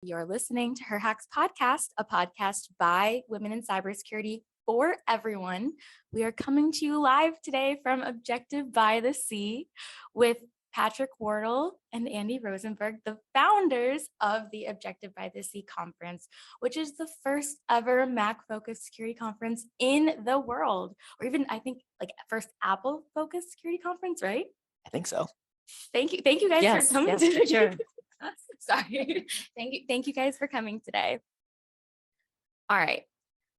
You're listening to HerHax Podcast, a podcast by women in cybersecurity for everyone. We are coming to you live today from Objective by the Sea with Patrick Wardle and Andy Rosenberg, the founders of the Objective by the Sea conference, which is the first ever Mac-focused security conference in the world, or even I think like first Apple-focused security conference, right? I think so. Thank you guys for coming today. Sure. Sorry. Thank you guys for coming today. All right.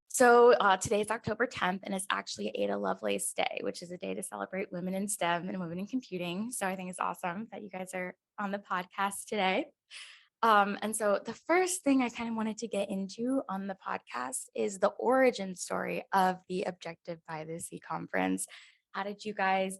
So today is October 10th, and it's actually Ada Lovelace Day, which is a day to celebrate women in STEM and women in computing. So I think it's awesome that you guys are on the podcast today. And so the first thing I kind of wanted to get into on the podcast is the origin story of the Objective by the Sea conference. How did you guys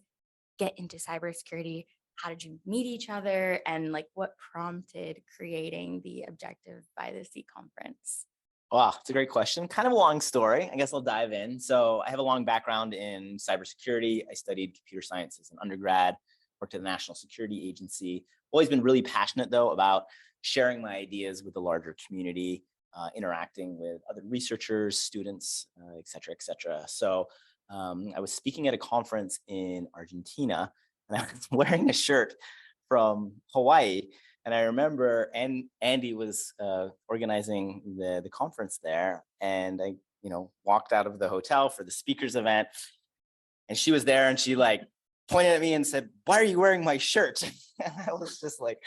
get into cybersecurity? How did you meet each other? And like what prompted creating the Objective by the Sea conference? Wow, it's a great question. Kind of a long story. I guess I'll dive in. So I have a long background in cybersecurity. I studied computer science as an undergrad, worked at the National Security Agency. Always been really passionate though about sharing my ideas with the larger community, interacting with other researchers, students, et cetera, et cetera. So I was speaking at a conference in Argentina, and I was wearing a shirt from Hawaii. And I remember Andy was organizing the conference there, and I, walked out of the hotel for the speakers event, and she was there, and she like pointed at me and said, "Why are you wearing my shirt?" And I was just like,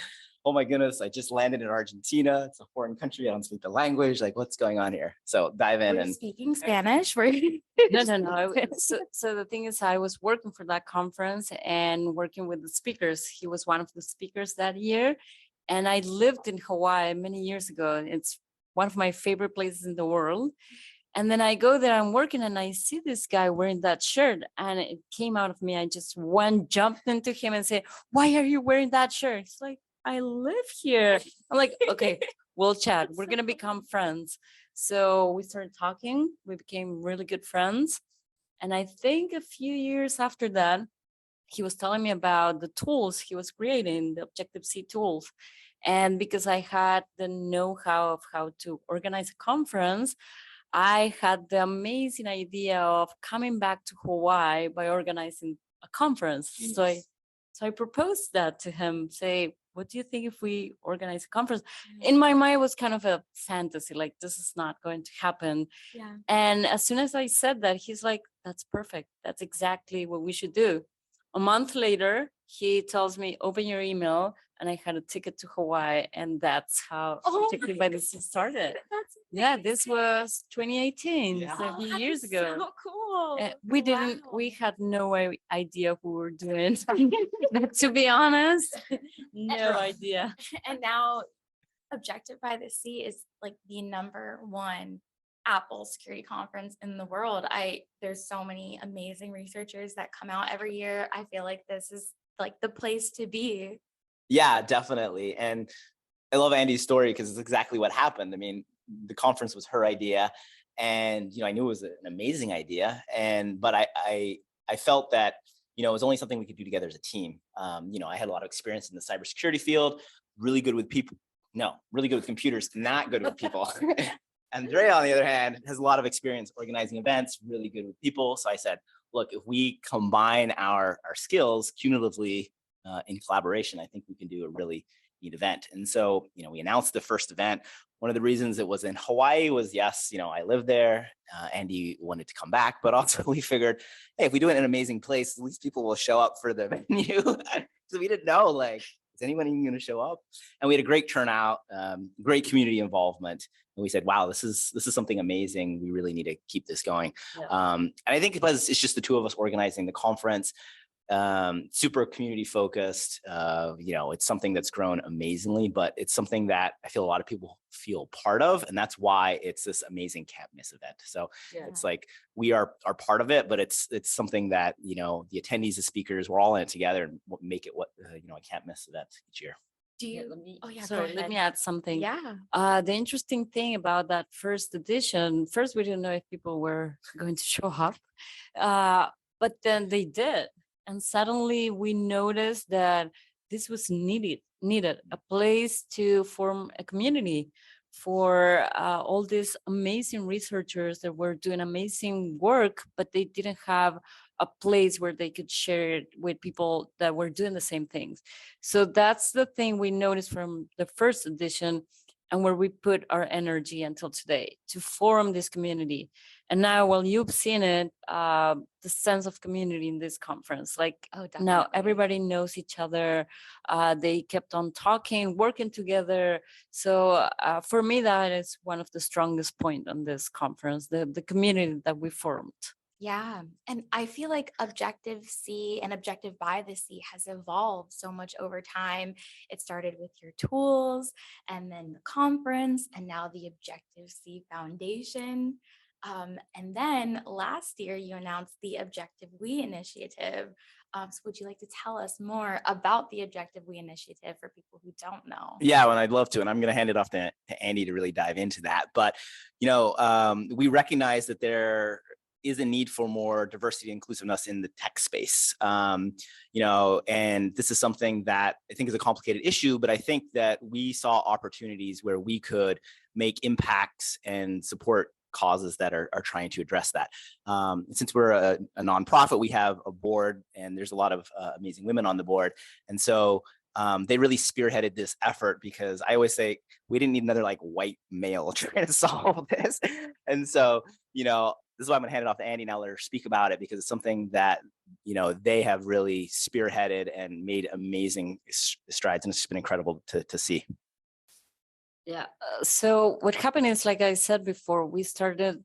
"Oh my goodness, I just landed in Argentina. It's a foreign country. I don't speak the language. Like, what's going on here?" So dive in. Were you speaking Spanish? Were you? No. So the thing is, I was working for that conference and working with the speakers. He was one of the speakers that year. And I lived in Hawaii many years ago. It's one of my favorite places in the world. And then I go there, I'm working, and I see this guy wearing that shirt, and it came out of me. I just jumped into him and said, "Why are you wearing that shirt?" He's like, "I live here." I'm like, "Okay, we'll chat. We're going to become friends." So we started talking. We became really good friends. And I think a few years after that, he was telling me about the tools he was creating, the Objective-C tools. And because I had the know-how of how to organize a conference, I had the amazing idea of coming back to Hawaii by organizing a conference. Yes. So I proposed that to him, say, "What do you think if we organize a conference?" In my mind, it was kind of a fantasy, like this is not going to happen. Yeah. And as soon as I said that, he's like, "That's perfect. That's exactly what we should do." A month later, he tells me, "Open your email." And I had a ticket to Hawaii, and that's how Objective by the Sea started. Yeah, this was 2018, so a few years ago. So cool. We had no idea who we were doing. To be honest, no idea. And now Objective by the Sea is like the #1 Apple security conference in the world. There's so many amazing researchers that come out every year. I feel like this is like the place to be. Yeah, definitely. And I love Andy's story because it's exactly what happened. I mean, the conference was her idea, and I knew it was an amazing idea. But I felt that it was only something we could do together as a team. I had a lot of experience in the cybersecurity field, really good with people. No, really good with computers, not good with people. Andrea, on the other hand, has a lot of experience organizing events, really good with people. So I said, look, if we combine our skills cumulatively in collaboration, I think we can do a really neat event. And so, we announced the first event. One of the reasons it was in Hawaii was, yes, I live there. Andy wanted to come back, but also we figured, hey, if we do it in an amazing place, at least people will show up for the venue. So we didn't know, like, is anyone even going to show up? And we had a great turnout, great community involvement. And we said, wow, this is something amazing. We really need to keep this going. Yeah. And I think because it's just the two of us organizing the conference, super community focused. It's something that's grown amazingly, but it's something that I feel a lot of people feel part of, and that's why it's this amazing can't miss event. So it's like we are part of it, but it's something that the attendees, the speakers, we're all in it together and make it a can't miss event each year. Let me add something. Yeah. The interesting thing about that first edition, first we didn't know if people were going to show up, but then they did. And suddenly we noticed that this was needed a place to form a community for all these amazing researchers that were doing amazing work, but they didn't have a place where they could share it with people that were doing the same things. So that's the thing we noticed from the first edition, and where we put our energy until today to form this community. And now, while you've seen it, the sense of community in this conference, like Oh, now definitely. everybody knows each other. They kept on talking, working together. So for me, that is one of the strongest point on this conference, the community that we formed. Yeah. And I feel like Objective C and Objective by the Sea has evolved so much over time. It started with your tools and then the conference and now the Objective C Foundation. And then last year you announced the Objective We initiative. So would you like to tell us more about the Objective We initiative for people who don't know? Yeah, well, I'd love to, and I'm going to hand it off to Andy to really dive into that. But we recognize that there is a need for more diversity and inclusiveness in the tech space. And this is something that I think is a complicated issue, but I think that we saw opportunities where we could make impacts and support causes that are trying to address that. Since we're a nonprofit, we have a board, and there's a lot of amazing women on the board. And so they really spearheaded this effort, because I always say we didn't need another like white male trying to solve this. And so, this is why I'm gonna hand it off to Andy now, let her speak about it, because it's something that, they have really spearheaded and made amazing strides, and it's just been incredible to see. Yeah. So what happened is, like I said before, we started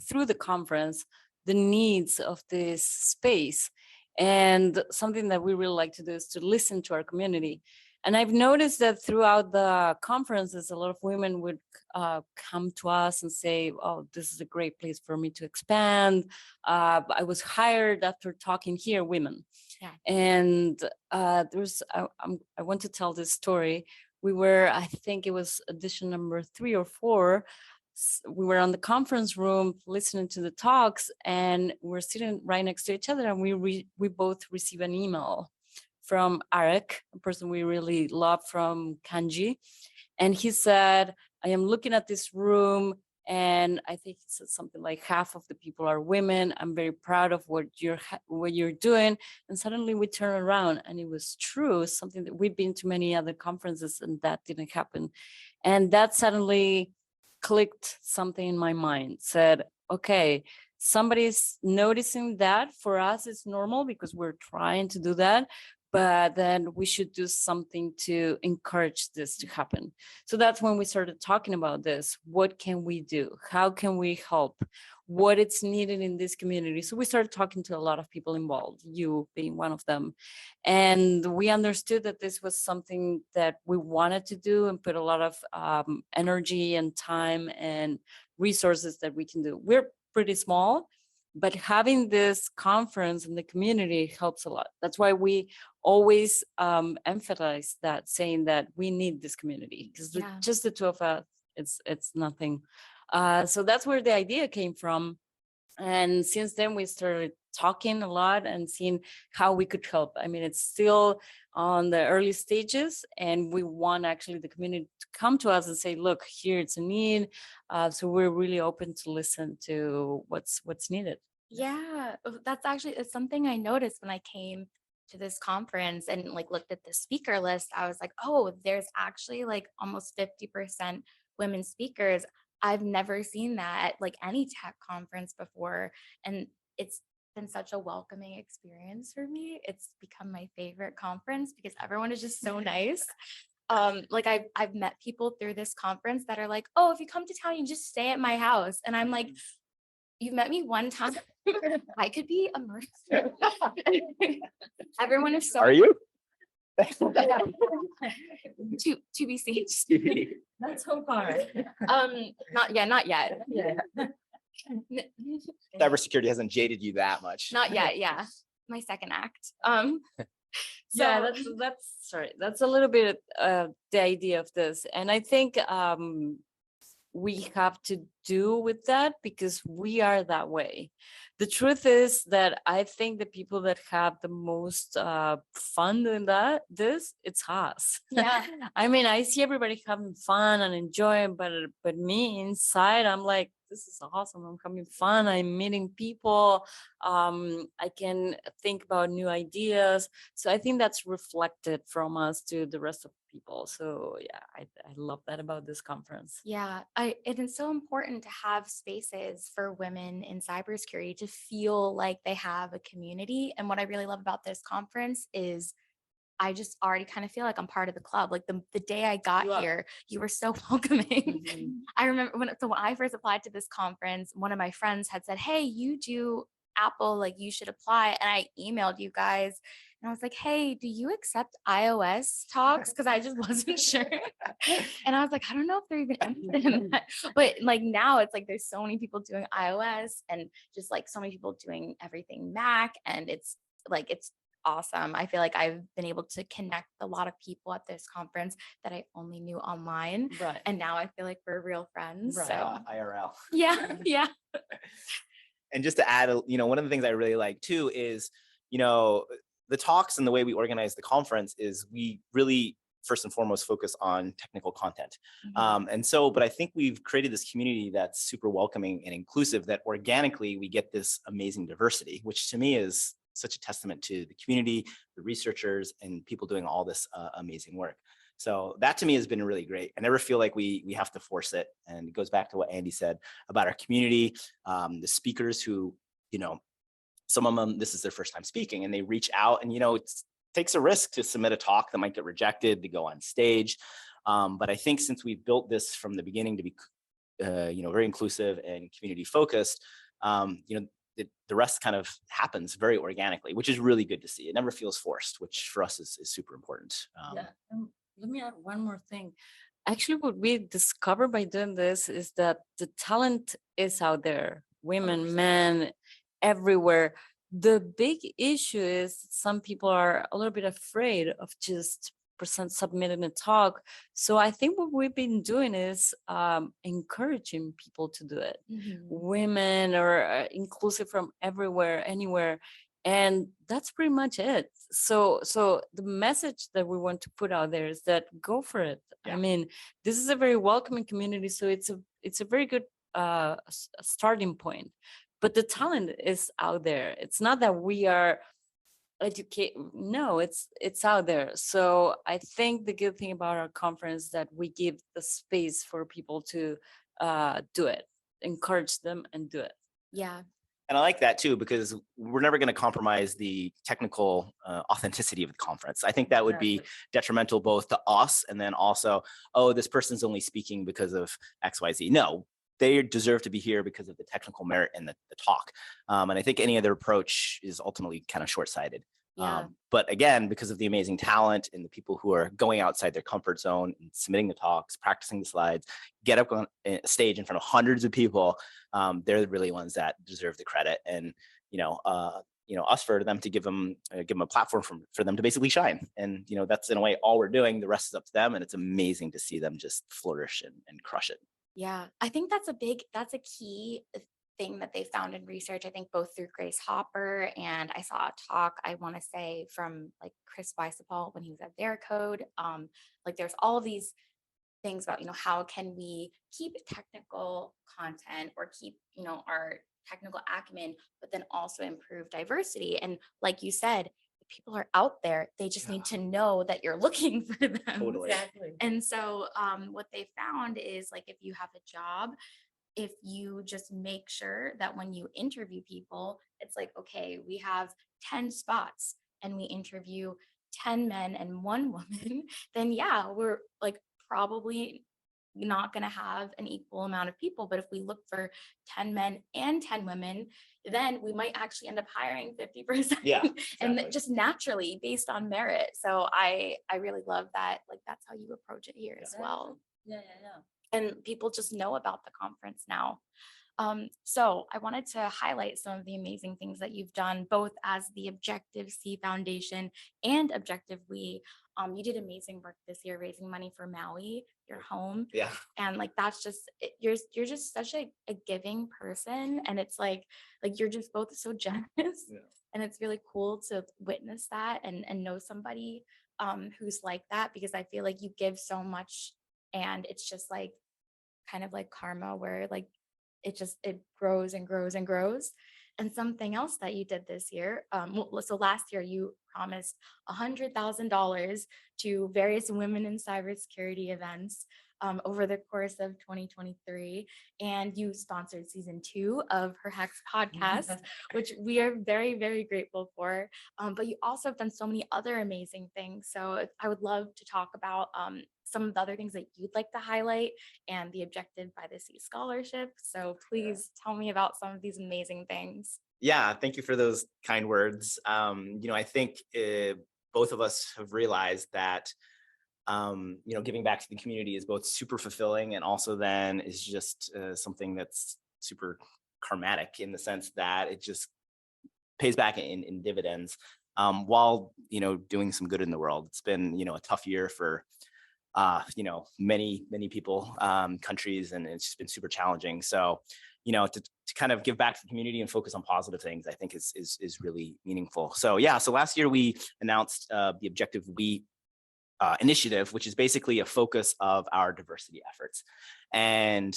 through the conference, the needs of this space. And something that we really like to do is to listen to our community. And I've noticed that throughout the conferences, a lot of women would come to us and say, oh, this is a great place for me to expand. I was hired after talking here, women. Yeah. And I want to tell this story. We were, I think it was edition number 3 or 4. We were on the conference room listening to the talks, and we're sitting right next to each other, and we both receive an email from Arek, a person we really love from Kanji. And he said, I am looking at this room, and I think he said something like half of the people are women. I'm very proud of what you're doing. And suddenly we turn around, and it was true, something that we've been to many other conferences and that didn't happen. And that suddenly clicked something in my mind, said, okay, somebody's noticing that. For us, it's normal because we're trying to do that. But then we should do something to encourage this to happen. So that's when we started talking about this. What can we do? How can we help? What it's needed in this community? So we started talking to a lot of people involved, you being one of them. And we understood that this was something that we wanted to do and put a lot of energy and time and resources that we can do. We're pretty small, but having this conference in the community helps a lot. That's why we always emphasize that, saying that we need this community, because just the two of us, it's nothing. So that's where the idea came from. And since then, we started talking a lot and seeing how we could help. I mean, it's still on the early stages, and we want actually the community to come to us and say, look, here it's a need. So we're really open to listen to what's needed. Yeah, it's something I noticed when I came to this conference and like looked at the speaker list. I was like, oh, there's actually like almost 50% women speakers. I've never seen that at like any tech conference before. And it's been such a welcoming experience for me. It's become my favorite conference because everyone is just so nice. Like I've met people through this conference that are like, oh, if you come to town, you just stay at my house. And I'm like, you've met me one time. I could be a murderer. Everyone is so. Are you? to be seen. Not so far. Not yet. Yeah. Cybersecurity hasn't jaded you that much. Not yet. Yeah. My second act. Yeah, that's a little bit the idea of this. And I think we have to do with that because we are that way. The truth is that I think the people that have the most fun doing it's us. Yeah. I mean, I see everybody having fun and enjoying, but me inside, I'm like, this is awesome. I'm having fun. I'm meeting people. I can think about new ideas. So I think that's reflected from us to the rest of people. So yeah, I love that about this conference. Yeah, it is so important to have spaces for women in cybersecurity to feel like they have a community. And what I really love about this conference is I just already kind of feel like I'm part of the club. Like the day I got You are. here, you were so welcoming. Mhm. I remember when I first applied to this conference, one of my friends had said, "Hey, you do Apple, like you should apply." And I emailed you guys and I was like, "Hey, do you accept iOS talks?" Because I just wasn't sure. And I was like, I don't know if they're even interested in that. But like now it's like there's so many people doing iOS and just like so many people doing everything Mac. And it's awesome. I feel like I've been able to connect a lot of people at this conference that I only knew online. Right. And now I feel like we're real friends. Right. So IRL. yeah, yeah. And just to add, one of the things I really like too is, the talks and the way we organize the conference is we really first and foremost focus on technical content. But I think we've created this community that's super welcoming and inclusive that organically we get this amazing diversity, which to me is such a testament to the community, the researchers, and people doing all this amazing work. So that to me has been really great. I never feel like we have to force it. And it goes back to what Andy said about our community, the speakers who, some of them, this is their first time speaking and they reach out and, it takes a risk to submit a talk that might get rejected, to go on stage. But I think since we've built this from the beginning to be, very inclusive and community focused, the rest kind of happens very organically, which is really good to see. It never feels forced, which for us is super important. Yeah. Let me add one more thing. Actually, what we discovered by doing this is that the talent is out there, women, 100%. men, everywhere. The big issue is some people are a little bit afraid of just submitting a talk. So I think what we've been doing is encouraging people to do it. Women are inclusive from everywhere, anywhere. And that's pretty much it. So the message that we want to put out there is that go for it. Yeah. I mean, this is a very welcoming community, so it's a very good starting point. But the talent is out there. It's not that we are no, it's out there. So I think the good thing about our conference is that we give the space for people to do it, encourage them and do it. Yeah. And I like that too, because we're never going to compromise the technical authenticity of the conference. I think that would be detrimental both to us and then also, oh, this person's only speaking because of XYZ. No, they deserve to be here because of the technical merit in the talk. And I think any other approach is ultimately kind of short-sighted. Yeah. But again, because of the amazing talent and the people who are going outside their comfort zone and submitting the talks, practicing the slides, get up on a stage in front of hundreds of people, they're the really ones that deserve the credit. And us for them to give them a platform for them to basically shine. And that's in a way all we're doing. The rest is up to them, and it's amazing to see them just flourish and crush it. Yeah, I think that's a key thing that they found in research. I think both through Grace Hopper and I saw a talk, I want to say from like Chris Weissapal when he was at their code. Like there's all of these things about, how can we keep technical content or keep, our technical acumen, but then also improve diversity. And like you said, people are out there. They just need to know that you're looking for them. Totally. Exactly. And so what they found is like if you have a job, if you just make sure that when you interview people, it's like, okay, we have 10 spots and we interview 10 men and 1 woman, then yeah, we're like probably not going to have an equal amount of people. But if we look for 10 men and 10 women, then we might actually end up hiring 50%. Yeah, And exactly. just naturally based on merit. So I really love that. Like that's how you approach it here as well. Yeah. And people just know about the conference now. So I wanted to highlight some of the amazing things that you've done, both as the Objective-C Foundation and Objective-We. you did amazing work this year raising money for Maui, your home. Yeah. And like that's just you're just such a giving person, and it's like you're just both so generous. Yeah. And it's really cool to witness that and know somebody who's like that, because I feel like you give so much and it's just like kind of like karma, where like it grows and grows and grows. And something else that you did this year, so last year you promised $100,000 to various women in cybersecurity events over the course of 2023, and you sponsored season 2 of HerHax Podcast, which we are very, very grateful for. But you also have done so many other amazing things. So I would love to talk about some of the other things that you'd like to highlight and the Objective by the Sea scholarship. So please tell me about some of these amazing things. Yeah, thank you for those kind words. I think both of us have realized that, giving back to the community is both super fulfilling and also then is just something that's super karmatic in the sense that it just pays back in dividends while, doing some good in the world. It's been, a tough year for many people, countries, and it's just been super challenging. So, to kind of give back to the community and focus on positive things, I think is really meaningful. So yeah, so last year we announced the Objective We initiative, which is basically a focus of our diversity efforts. And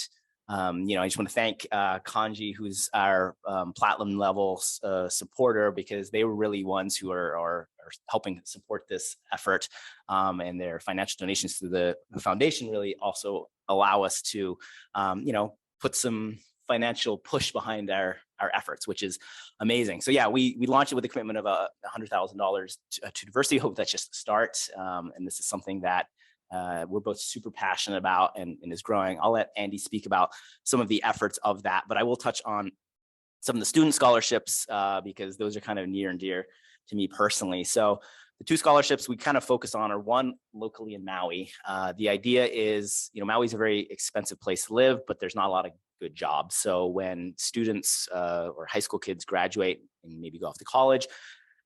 I just want to thank Kanji, who's our platinum level supporter, because they were really ones who are helping support this effort, and their financial donations to the foundation really also allow us to, put some financial push behind our efforts, which is amazing. So yeah, we launched it with a commitment of $100,000 to diversity. Hope that's just the start, and this is something that we're both super passionate about and is growing. I'll let Andy speak about some of the efforts of that, but I will touch on some of the student scholarships because those are kind of near and dear to me personally. So the 2 scholarships we kind of focus on are one locally in Maui. The idea is, Maui is a very expensive place to live, but there's not a lot of good jobs. So when students or high school kids graduate and maybe go off to college,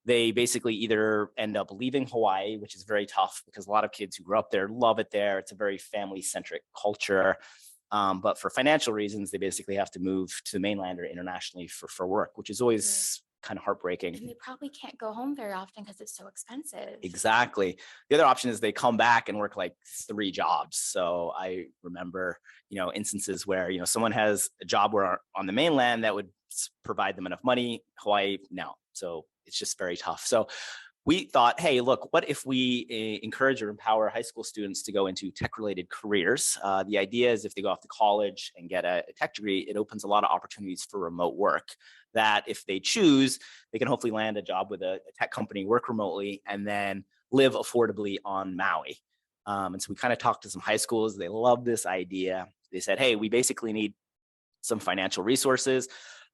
they basically either end up leaving Hawaii, which is very tough because a lot of kids who grew up there love it there. It's a very family-centric culture. But for financial reasons, they basically have to move to the mainland or internationally for work, which is always kind of heartbreaking. And they probably can't go home very often because it's so expensive. Exactly. The other option is they come back and work like 3 jobs. So I remember, instances where, someone has a job where on the mainland that would provide them enough money. Hawaii, no. So it's just very tough. So we thought, hey, look, what if we encourage or empower high school students to go into tech-related careers? The idea is if they go off to college and get a tech degree, it opens a lot of opportunities for remote work that if they choose, they can hopefully land a job with a tech company, work remotely, and then live affordably on Maui. And so we kind of talked to some high schools. They love this idea. They said, hey, we basically need some financial resources,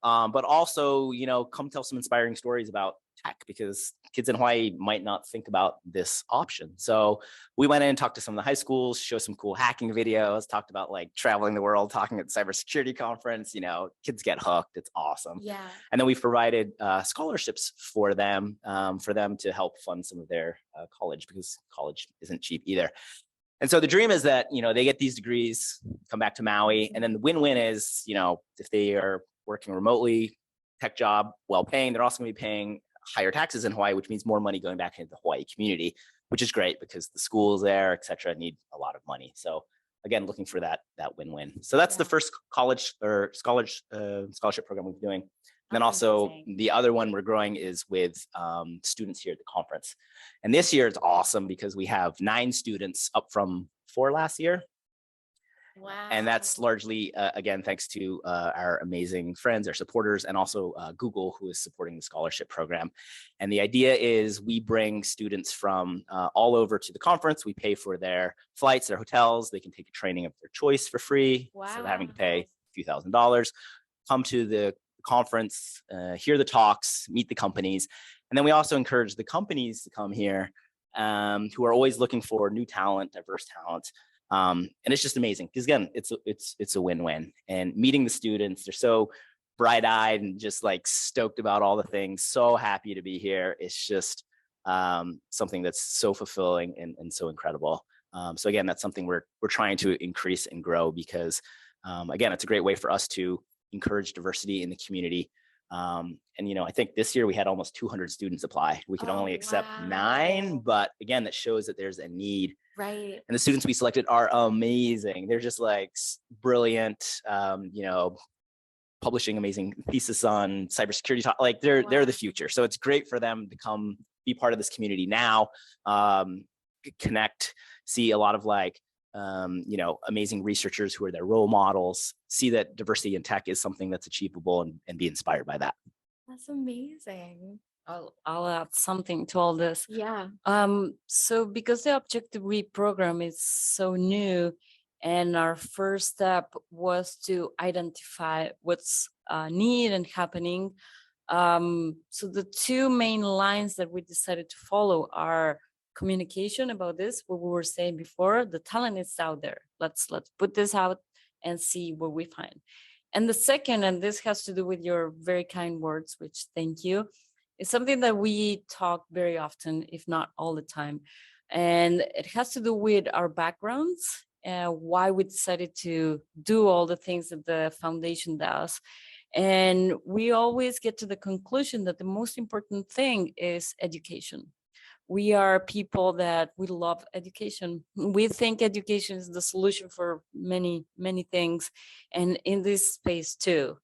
but also, come tell some inspiring stories about tech, because kids in Hawaii might not think about this option. So we went in and talked to some of the high schools, show some cool hacking videos, talked about like traveling the world, talking at the cybersecurity conference, kids get hooked. It's awesome. Yeah. And then we provided scholarships for them to help fund some of their college, because college isn't cheap either. And so the dream is that, they get these degrees, come back to Maui, and then the win-win is, if they are working remotely, tech job, well-paying, they're also going to be paying higher taxes in Hawaii, which means more money going back into the Hawaii community, which is great because the schools there, et cetera, need a lot of money. So again, looking for that win-win. So that's the first college or scholarship program we're doing. And then also the other one we're growing is with students here at the conference. And this year it's awesome because we have 9 students up from 4 last year. Wow. And that's largely, again, thanks to our amazing friends, our supporters, and also Google, who is supporting the scholarship program. And the idea is we bring students from all over to the conference. We pay for their flights, their hotels. They can take a training of their choice for free instead of having to pay a few $1,000s. Come to the conference, hear the talks, meet the companies. And then we also encourage the companies to come here who are always looking for new talent, diverse talent. And it's just amazing because again, it's a win-win. And meeting the students, they're so bright-eyed and just like stoked about all the things. So happy to be here. It's just something that's so fulfilling and so incredible. So again, that's something we're trying to increase and grow because, again, it's a great way for us to encourage diversity in the community. And, I think this year we had almost 200 students apply. We could only accept 9, but again, that shows that there's a need. Right. And the students we selected are amazing. They're just like brilliant, publishing amazing thesis on cybersecurity talk. Like they're the future. So it's great for them to come be part of this community now, connect, see a lot of amazing researchers who are their role models, see that diversity in tech is something that's achievable and be inspired by that. That's amazing. I'll add something to all this. Yeah. So because the Objective We program is so new, and our first step was to identify what's needed and happening. So the two main lines that we decided to follow are communication about this, what we were saying before, the talent is out there. Let's put this out and see what we find. And the second, and this has to do with your very kind words, which thank you, is something that we talk very often, if not all the time. And it has to do with our backgrounds and why we decided to do all the things that the foundation does. And we always get to the conclusion that the most important thing is education. We are people that we love education. We think education is the solution for many, many things, and in this space too.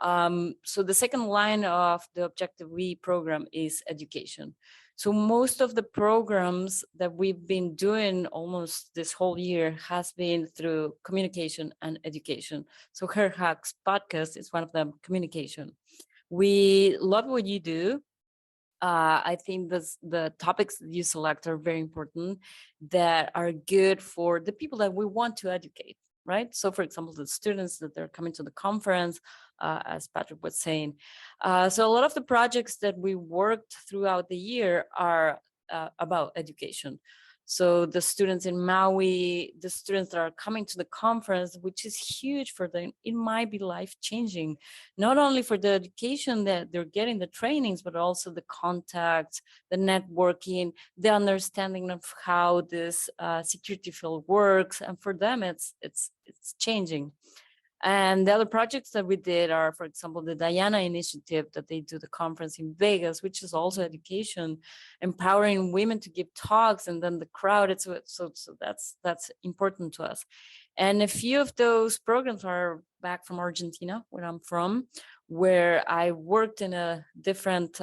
So the second line of the Objective We program is education. So most of the programs that we've been doing almost this whole year has been through communication and education. So HerHax Podcast is one of them, communication. We love what you do. I think the topics that you select are very important, that are good for the people that we want to educate, right? So for example, the students that are coming to the conference, as Patrick was saying. So a lot of the projects that we worked throughout the year are about education. So the students in Maui, the students that are coming to the conference, which is huge for them, it might be life-changing, not only for the education that they're getting, the trainings, but also the contacts, the networking, the understanding of how this security field works. And for them, it's changing. And the other projects that we did are, for example, the Diana initiative that they do the conference in Vegas, which is also education, empowering women to give talks, and then the crowd. So that's important to us. And a few of those programs are back from Argentina, where I'm from, where I worked in a different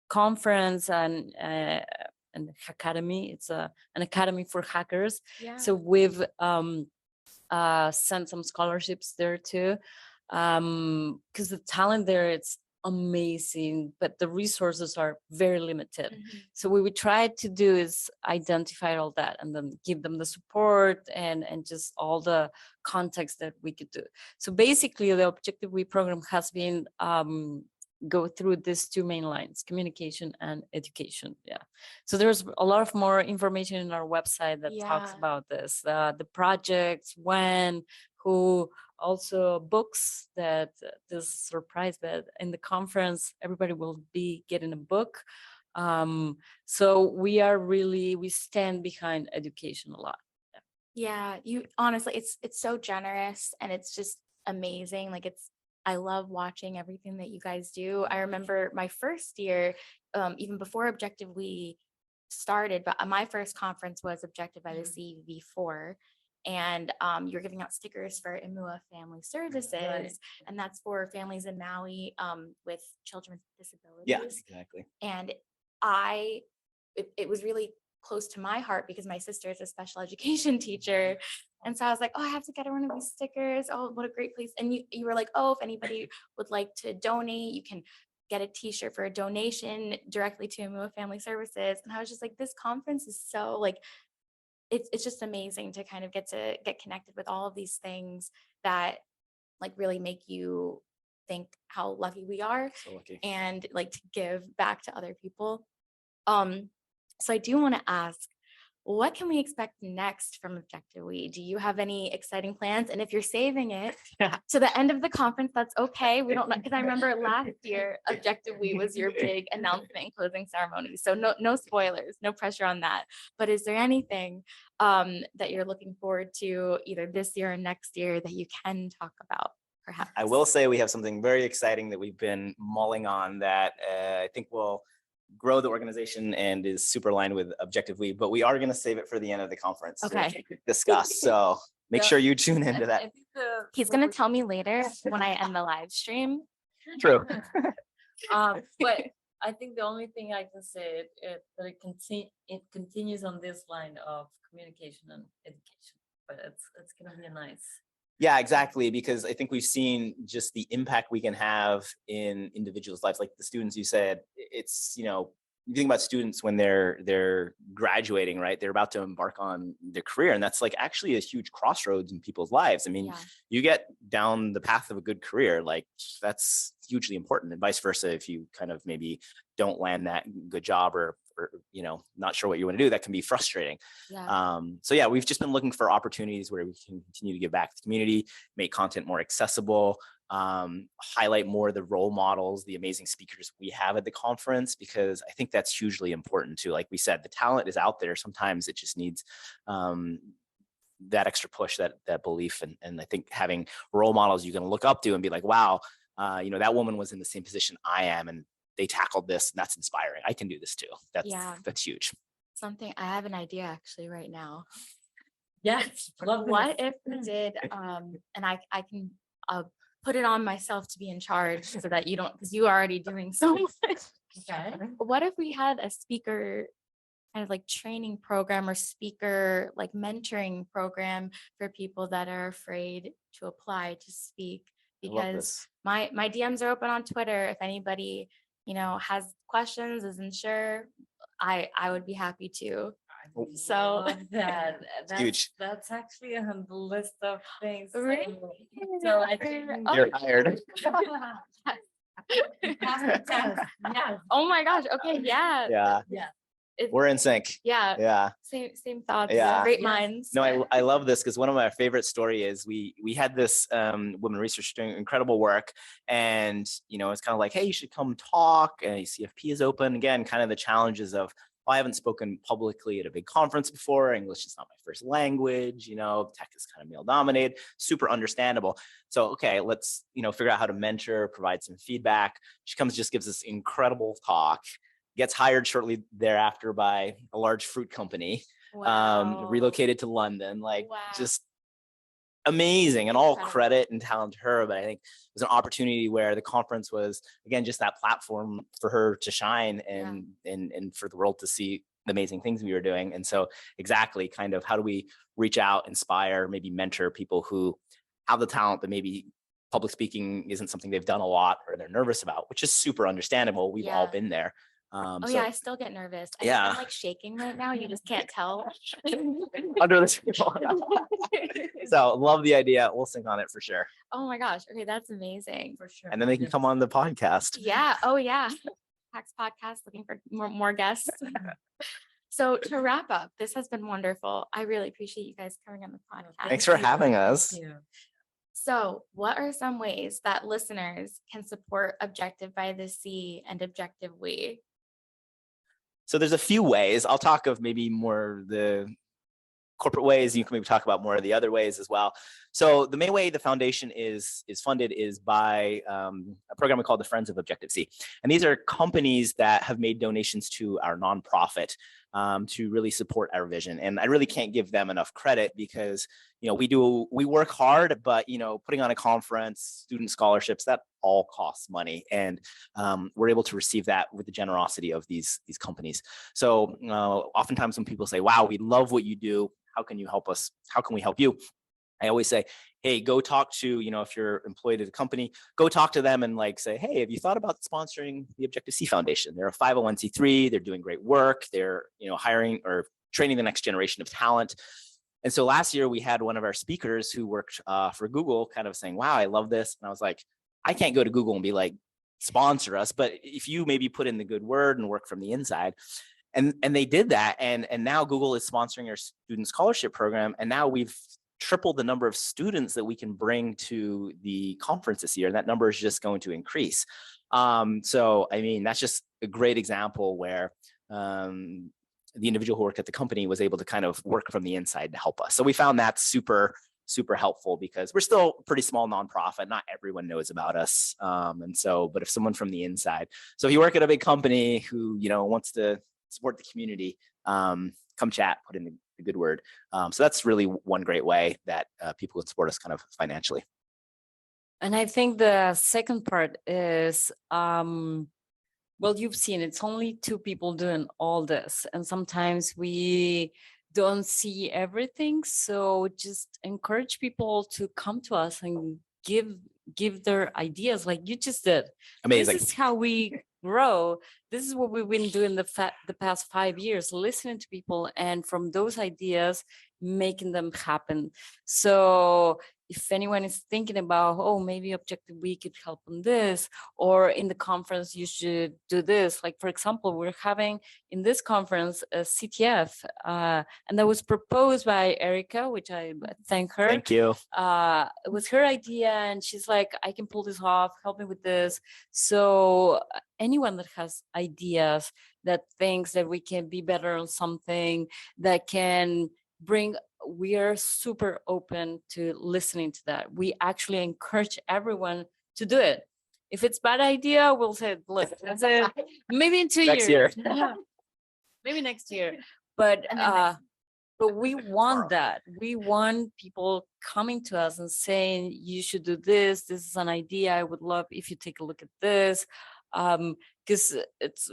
conference and an academy. It's an academy for hackers. Yeah. So we've sent some scholarships there too, because the talent there, it's amazing, but the resources are very limited. So what we try to do is identify all that and then give them the support and just all the context that we could do. So basically the Objective We program has been go through these two main lines, communication and education. Yeah. So there's a lot of more information in our website that talks about this, the projects, when, who, also books, that this surprise that in the conference, everybody will be getting a book. So we stand behind education a lot. Yeah, you honestly, it's so generous and it's just amazing. I love watching everything that you guys do. I remember my first year, even before Objective We started, but my first conference was Objective by the Sea V4. And you're giving out stickers for Imua Family Services, right. And that's for families in Maui with children with disabilities. Yeah, exactly. And it was really close to my heart because my sister is a special education teacher. And so I was like, oh, I have to get her one of these stickers. Oh, what a great place. And you were like, oh, if anybody would like to donate, you can get a t-shirt for a donation directly to Imua Family Services. And I was just like, this conference is so it's just amazing to kind of get connected with all of these things that really make you think how lucky we are. So lucky. And to give back to other people. So I do want to ask, what can we expect next from Objective We? Do you have any exciting plans? And if you're saving it to the end of the conference, that's okay. We don't know, because I remember last year, Objective We was your big announcement and closing ceremony. So no spoilers, no pressure on that. But is there anything that you're looking forward to either this year or next year that you can talk about, perhaps? I will say we have something very exciting that we've been mulling on that I think will grow the organization and is super aligned with Objective We, but we are going to save it for the end of the conference. Okay. To discuss. So make sure you tune into that. I think He's going to tell me later when I end the live stream. True. but I think the only thing I can say that it continues on this line of communication and education, but it's gonna be nice. Yeah, exactly. Because I think we've seen just the impact we can have in individuals' lives. Like the students you said, it's, you think about students when they're graduating, right? They're about to embark on their career. And that's like actually a huge crossroads in people's lives. I mean, Yeah. you get down the path of a good career, like that's hugely important, and vice versa. If you kind of maybe don't land that good job or not sure what you want to do, that can be frustrating. Yeah. So yeah, we've just been looking for opportunities where we can continue to give back to the community, make content more accessible, highlight more of the role models, the amazing speakers we have at the conference, because I think that's hugely important too. Like we said, the talent is out there. Sometimes it just needs that extra push, that belief. And I think having role models you can look up to and be like, wow, that woman was in the same position I am, and they tackled this, and that's inspiring. I can do this too. That's huge. Something, I have an idea actually right now. Yes. What if we did, and I can put it on myself to be in charge so that you don't, because you are already doing so much. Okay. What if we had a speaker kind of like training program or speaker like mentoring program for people that are afraid to apply to speak? I love Because this. my DMs are open on Twitter. If anybody, has questions, isn't sure, I would be happy to. So Love that. Huge. That's actually on the list of things. Really? So I think Oh. You're hired. yes. Oh my gosh. Okay. Yeah. Yeah, Yeah. we're in sync. Yeah. Yeah. Same thoughts. Yeah. Great Yes. minds. No, I love this because one of my favorite story is we had this woman researcher doing incredible work, and it's kind of like, hey, you should come talk. And CFP is open again. Kind of the challenges of, I haven't spoken publicly at a big conference before. English is not my first language. Tech is kind of male dominated. Super understandable. So okay, let's figure out how to mentor, provide some feedback. She comes, just gives this incredible talk. Gets hired shortly thereafter by a large fruit company. Wow. Relocated to London, like Wow. just amazing, and all Incredible. credit and talent to her. But I think it was an opportunity where the conference was, again, just that platform for her to shine and for the world to see the amazing things we were doing. And so exactly, kind of how do we reach out, inspire, maybe mentor people who have the talent, but maybe public speaking isn't something they've done a lot or they're nervous about, which is super understandable. We've all Yeah. been there. Oh So yeah, I still get nervous. I think Yeah. I'm like shaking right now. You just can't tell. under the table. So love the idea. We'll sync on it for sure. Oh my gosh. Okay, that's amazing. For sure. And then they can come on the podcast. Yeah. Oh yeah. HerHax Podcast, looking for more guests. So to wrap up, this has been wonderful. I really appreciate you guys coming on the podcast. Thanks for having us. Thank you. So what are some ways that listeners can support Objective by the Sea and Objective We? So there's a few ways. I'll talk of maybe more the corporate ways. You can maybe talk about more of the other ways as well. So the main way the foundation is funded is by a program we call the Friends of Objective C. And these are companies that have made donations to our nonprofit to really support our vision. And I really can't give them enough credit because, we work hard, but, putting on a conference, student scholarships, that all costs money. And we're able to receive that with the generosity of these companies. So oftentimes when people say, wow, we love what you do, how can you help us? How can we help you? I always say, hey, go talk to, if you're employed at a company, go talk to them and say, hey, have you thought about sponsoring the Objective C Foundation? They're a 501c3, they're doing great work. They're, hiring or training the next generation of talent. And so last year we had one of our speakers who worked for Google kind of saying, wow, I love this. And I was like, I can't go to Google and be like, sponsor us. But if you maybe put in the good word and work from the inside. And they did that. And now Google is sponsoring our student scholarship program. And now we've tripled the number of students that we can bring to the conference this year. And that number is just going to increase. So, I mean, that's just a great example where the individual who worked at the company was able to kind of work from the inside to help us. So we found that super helpful because we're still a pretty small nonprofit. Not everyone knows about us. But if someone from the inside, so if you work at a big company who, wants to support the community, come chat, put in the good word. So that's really one great way that people can support us kind of financially. And I think the second part is, well, you've seen it's only 2 people doing all this. And sometimes we don't see everything. So just encourage people to come to us and give their ideas like you just did. Amazing. This is how we grow. This is what we've been doing the past 5 years, listening to people and from those ideas, making them happen. So if anyone is thinking about, oh, maybe Objective Week could help on this, or in the conference, you should do this. Like, for example, we're having in this conference a CTF, and that was proposed by Erica, which I thank her. Thank you. It was her idea, and she's like, I can pull this off, help me with this. So anyone that has ideas, that thinks that we can be better on something, that can bring, we are super open to listening to that. We actually encourage everyone to do it. If it's bad idea, we'll say, look, that's it. Maybe in 2 Next years. year. Maybe next year. But we want that. We want people coming to us and saying, you should do this. This is an idea. I would love if you take a look at this. Because it's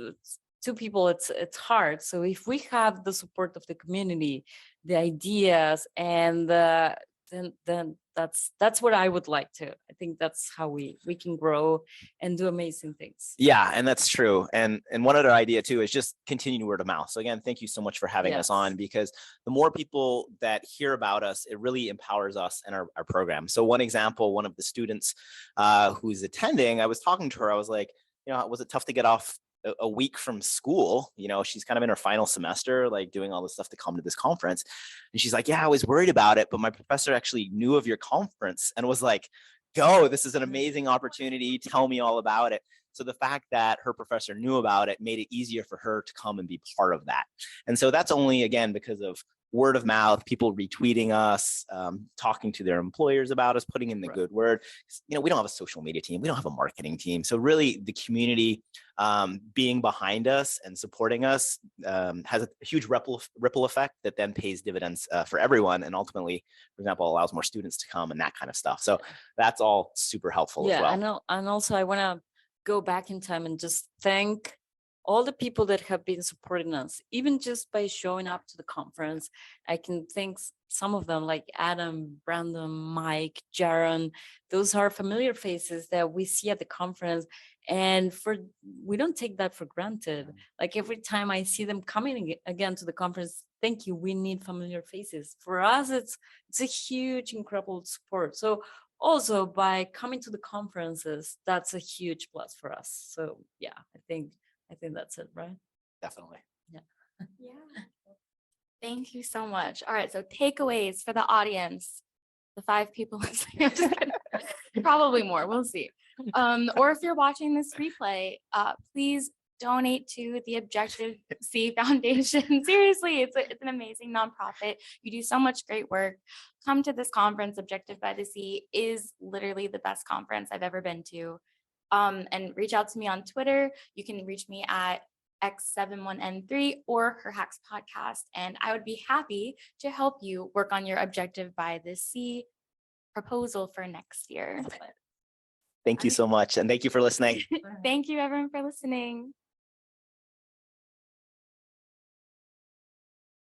2 people, it's hard. So if we have the support of the community, the ideas, and then that's what I would like to. I think that's how we can grow and do amazing things. Yeah, and that's true. And one other idea too is just continuing word of mouth. So again, thank you so much for having us on, because the more people that hear about us, it really empowers us and our program. So one example, one of the students who's attending, I was talking to her, I was like, was it tough to get off a week from school? She's kind of in her final semester, like doing all this stuff to come to this conference. And she's like, yeah, I was worried about it, but my professor actually knew of your conference and was like, go, this is an amazing opportunity. Tell me all about it. So the fact that her professor knew about it made it easier for her to come and be part of that. And so that's only, again, because of word of mouth, people retweeting us, talking to their employers about us, putting in the good word. We don't have a social media team. We don't have a marketing team. So really the community being behind us and supporting us has a huge ripple effect that then pays dividends for everyone. And ultimately, for example, allows more students to come and that kind of stuff. So that's all super helpful as well. Yeah, I know. And also I want to go back in time and just thank all the people that have been supporting us, even just by showing up to the conference. I can thank some of them like Adam, Brandon, Mike, Jaron. Those are familiar faces that we see at the conference. And we don't take that for granted. Like every time I see them coming again to the conference, thank you, we need familiar faces. For us, it's a huge, incredible support. So also by coming to the conferences, that's a huge plus for us. So yeah, I think that's it, right? Definitely. Yeah. Yeah. Thank you so much. All right. So takeaways for the audience, the 5 people listening. I'm just kidding. Probably more. We'll see. Or if you're watching this replay, please donate to the Objective-C Foundation. Seriously, it's an amazing nonprofit. You do so much great work. Come to this conference. Objective by the Sea is literally the best conference I've ever been to. And reach out to me on Twitter. You can reach me at X71N3 or HerHax Podcast. And I would be happy to help you work on your Objective by the Sea proposal for next year. Thank you so much. And thank you for listening. Thank you everyone for listening.